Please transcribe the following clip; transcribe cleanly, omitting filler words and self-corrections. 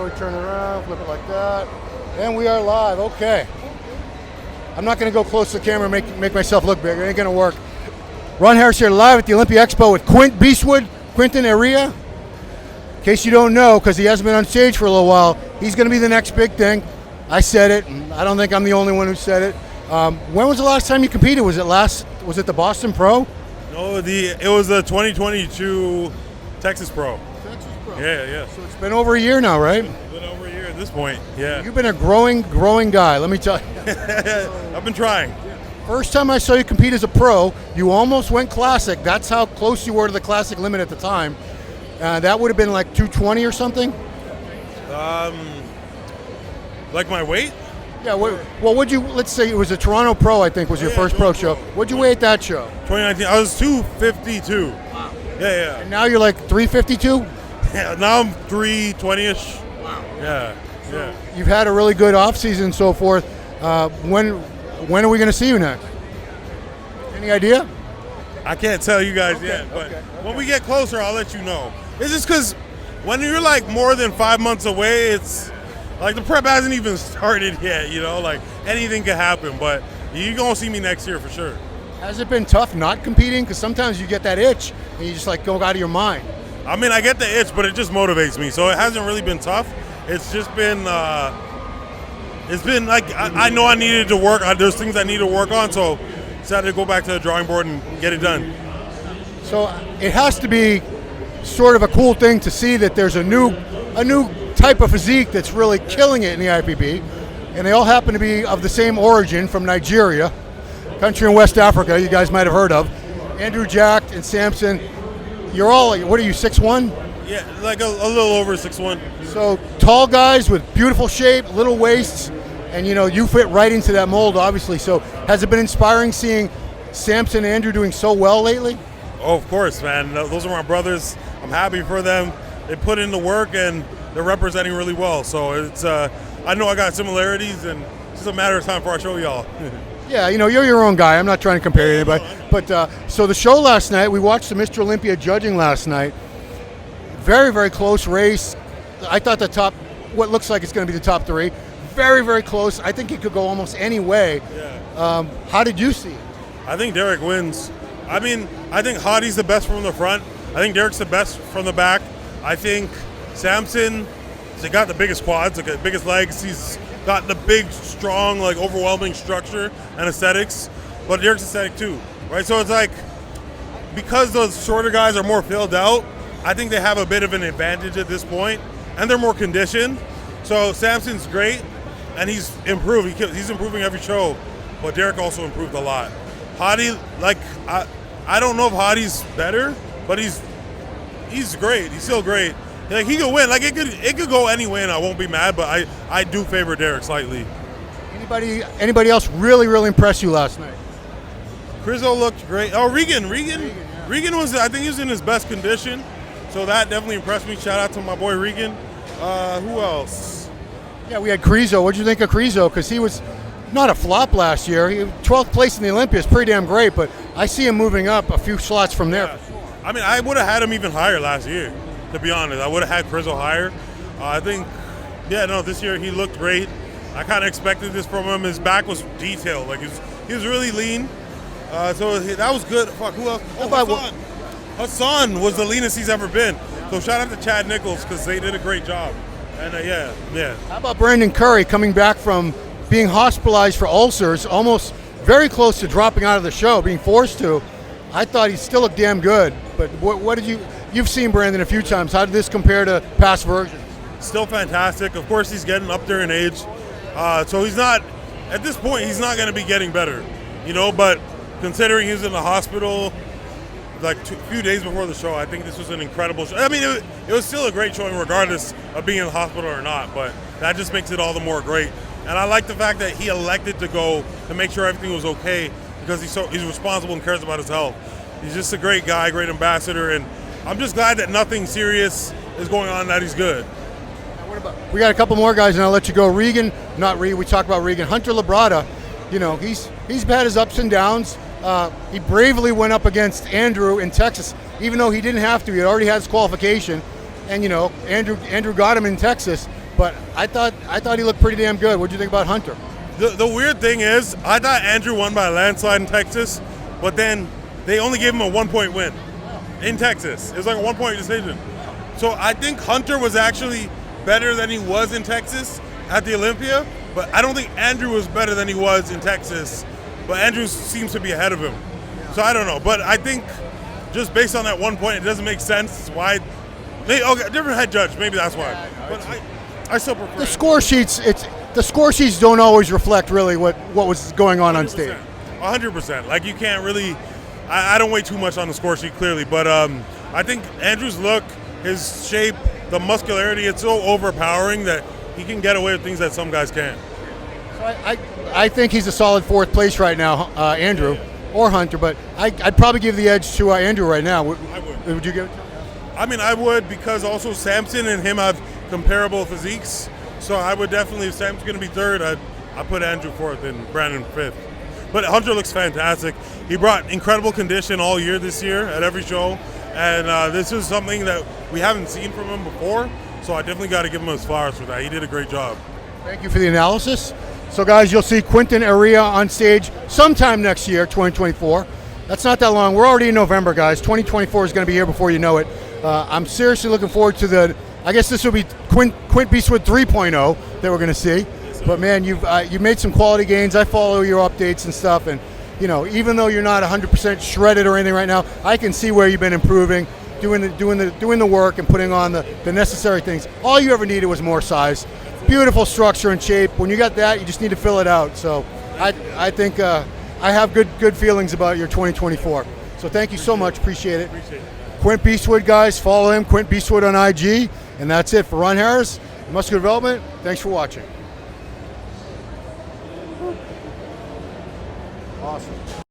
we turn it around, flip it like that. And we are live, okay. I'm not gonna go close to the camera and make myself look big, it ain't gonna work. Ron Harris here live at the Olympia Expo with Quint Beastwood, Quint and Eriya. In case you don't know, because he hasn't been on stage for a little while, he's gonna be the next big thing. I said it, and I don't think I'm the only one who said it. When was the last time you competed? Was it the Boston Pro? No, it was the 2022 Texas Pro. Texas Pro. Yeah. So it's been over a year now, right? It's been over a year at this point, yeah. You've been a growing guy, let me tell you. I've been trying. First time I saw you compete as a pro, you almost went classic. That's how close you were to the classic limit at the time. That would have been like 220 or something? Like my weight? Yeah, well, let's say it was a Toronto Pro, I think was your first pro show. What'd you weigh at that show? 2019, I was 252. Wow. Yeah. And now you're like 352? Yeah, now I'm 320-ish. Wow. Yeah. You've had a really good off season and so forth. When are we going to see you next? Any idea? I can't tell you guys yet, but when we get closer, I'll let you know. It's just because when you're like more than 5 months away, it's like the prep hasn't even started yet, like anything could happen, but you're going to see me next year for sure. Has it been tough not competing? Because sometimes you get that itch and you just like go out of your mind. I mean, I get the itch, but it just motivates me. So it hasn't really been tough. It's just been, it's been like, I know I needed to work. There's things I need to work on, so decided to go back to the drawing board and get it done. So it has to be sort of a cool thing to see that there's a new type of physique that's really killing it in the IFBB, and they all happen to be of the same origin from Nigeria, country in West Africa you guys might have heard of. Andrew Jacked and Samson, you're all, what are you, 6'1"? Yeah, like a little over 6'1". So tall guys with beautiful shape, little waists, and you fit right into that mold obviously. So has it been inspiring seeing Samson and Andrew doing so well lately? Oh, of course, man. Those are my brothers. I'm happy for them. They put in the work and they're representing really well. So it's I know I got similarities, and it's just a matter of time before I show y'all. Yeah, you're your own guy. I'm not trying to compare anybody. But so the show last night, we watched the Mr. Olympia judging last night. Very, very close race. I thought what looks like it's going to be the top three. Very, very close. I think it could go almost any way. Yeah. How did you see it? I think Derek wins. I mean, I think Hadi's the best from the front. I think Derek's the best from the back. I think Samson, he got the biggest quads, like the biggest legs. He's got the big, strong, like overwhelming structure and aesthetics. But Derek's aesthetic too, right? So it's like, because those shorter guys are more filled out, I think they have a bit of an advantage at this point, and they're more conditioned. So Samson's great, and he's improved. He's improving every show, but Derek also improved a lot. Hadi, like, I don't know if Hadi's better, but he's great. He's still great. Like, he could win. Like, it could go any way, and I won't be mad, but I do favor Derek slightly. Anybody else really, really impressed you last night? Crizzo looked great. Oh, Regan was, I think he was in his best condition, so that definitely impressed me. Shout out to my boy Regan. Who else? Yeah, we had Crizzo. What'd you think of Crizzo? Because he was not a flop last year. 12th place in the Olympia is pretty damn great, but I see him moving up a few slots from there. Yeah. I mean, I would have had him even higher last year, to be honest. I would have had Crizzo higher. I think, this year he looked great. I kind of expected this from him. His back was detailed. Like, he was really lean. So that was good. Fuck, who else? Oh, Hassan was the leanest he's ever been. So shout out to Chad Nichols, because they did a great job. And yeah. How about Brandon Curry coming back from being hospitalized for ulcers, almost very close to dropping out of the show, being forced to? I thought he still looked damn good. But what did you've seen Brandon a few times. How did this compare to past versions? Still fantastic. Of course, he's getting up there in age. So he's not, at this point, he's not going to be getting better, but considering he was in the hospital like a few days before the show, I think this was an incredible show. I mean, it was still a great showing regardless of being in the hospital or not, but that just makes it all the more great. And I like the fact that he elected to go to make sure everything was okay, because he's responsible and cares about his health. He's just a great guy, great ambassador, and I'm just glad that nothing serious is going on, that he's good. We got a couple more guys, and I'll let you go. We talked about Regan. Hunter Labrada, he's had his ups and downs. He bravely went up against Andrew in Texas, even though he didn't have to. He had already had his qualification, and Andrew got him in Texas. but I thought he looked pretty damn good. What do you think about Hunter? The weird thing is, I thought Andrew won by a landslide in Texas, but then they only gave him a 1-point win in Texas. It was like a 1-point decision. So I think Hunter was actually better than he was in Texas at the Olympia, but I don't think Andrew was better than he was in Texas, but Andrew seems to be ahead of him. So I don't know, but I think just based on that 1 point, it doesn't make sense why. Okay, different head judge, maybe that's why. But I still prefer the score sheets. The score sheets don't always reflect really what was going on 100%, stage. 100%. Like you can't really. I don't weigh too much on the score sheet clearly, but I think Andrew's look, his shape, the muscularity, it's so overpowering that he can get away with things that some guys can't. So I think he's a solid fourth place right now, Andrew, or Hunter, but I'd probably give the edge to Andrew right now. I would. Would you give it to him? I mean, I would, because also Samson and him have comparable physiques. So I would definitely, if Sam's going to be third, I'd put Andrew fourth and Brandon fifth. But Hunter looks fantastic. He brought incredible condition all year this year at every show. And this is something that we haven't seen from him before. So I definitely got to give him his flowers for that. He did a great job. Thank you for the analysis. So guys, you'll see Quint and Eriya on stage sometime next year, 2024. That's not that long. We're already in November, guys. 2024 is going to be here before you know it. I'm seriously looking forward to I guess this will be Quint Beastwood 3.0 that we're going to see. But man, you've made some quality gains. I follow your updates and stuff, and even though you're not 100% shredded or anything right now, I can see where you've been improving, doing the work and putting on the necessary things. All you ever needed was more size. Beautiful structure and shape. When you got that, you just need to fill it out. So I think I have good feelings about your 2024. So thank you so much. Appreciate it. Quint Beastwood, guys. Follow him, Quint Beastwood on IG. And that's it for Ron Harris, Muscular Development. Thanks for watching. Awesome.